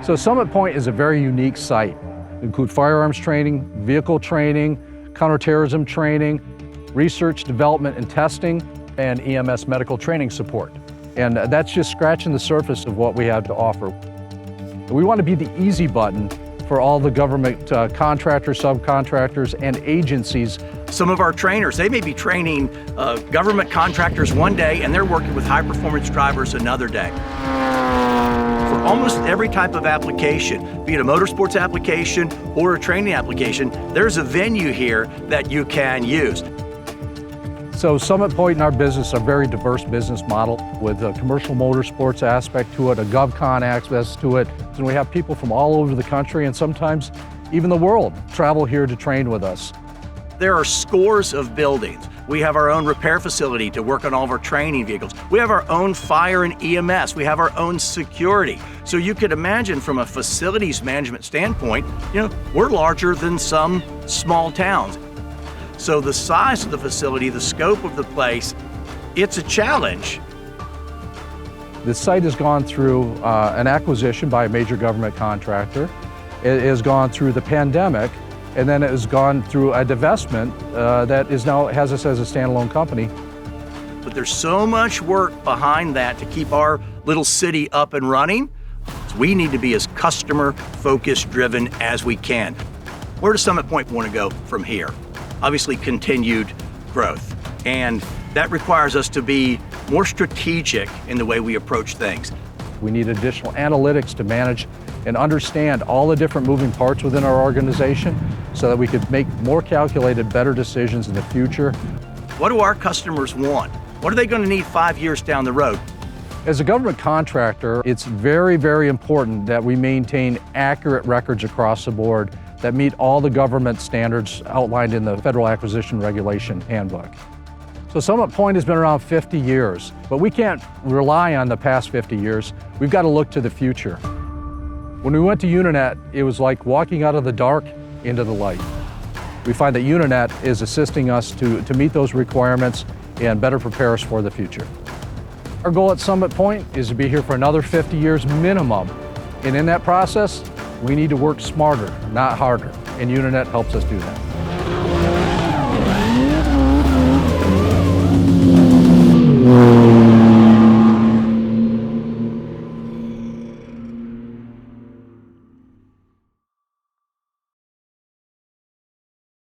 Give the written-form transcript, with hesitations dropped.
So Summit Point is a very unique site. It includes firearms training, vehicle training, counterterrorism training, research, development, and testing, and EMS medical training support. And that's just scratching the surface of what we have to offer. We want to be the easy button for all the government contractors, subcontractors, and agencies. Some of our trainers, they may be training government contractors one day and they're working with high-performance drivers another day. For almost every type of application, be it a motorsports application or a training application, there's a venue here that you can use. So Summit Point and our business are a very diverse business model with a commercial motorsports aspect to it, a GovCon access to it. And we have people from all over the country and sometimes even the world travel here to train with us. There are scores of buildings. We have our own repair facility to work on all of our training vehicles. We have our own fire and EMS. We have our own security. So you could imagine from a facilities management standpoint, we're larger than some small towns. So the size of the facility, the scope of the place, it's a challenge. The site has gone through an acquisition by a major government contractor. It has gone through the pandemic, and then it has gone through a divestment that is now has us as a standalone company. But there's so much work behind that to keep our little city up and running. So we need to be as customer focused driven as we can. Where does Summit Point want to go from here? Obviously continued growth, and that requires us to be more strategic in the way we approach things. We need additional analytics to manage and understand all the different moving parts within our organization so that we could make more calculated, better decisions in the future. What do our customers want? What are they going to need 5 years down the road? As a government contractor, it's very, very important that we maintain accurate records across the board that meet all the government standards outlined in the Federal Acquisition Regulation Handbook. So Summit Point has been around 50 years, but we can't rely on the past 50 years. We've got to look to the future. When we went to Unanet, it was like walking out of the dark into the light. We find that Unanet is assisting us to meet those requirements and better prepare us for the future. Our goal at Summit Point is to be here for another 50 years minimum. And in that process, we need to work smarter, not harder. And Unanet helps us do that.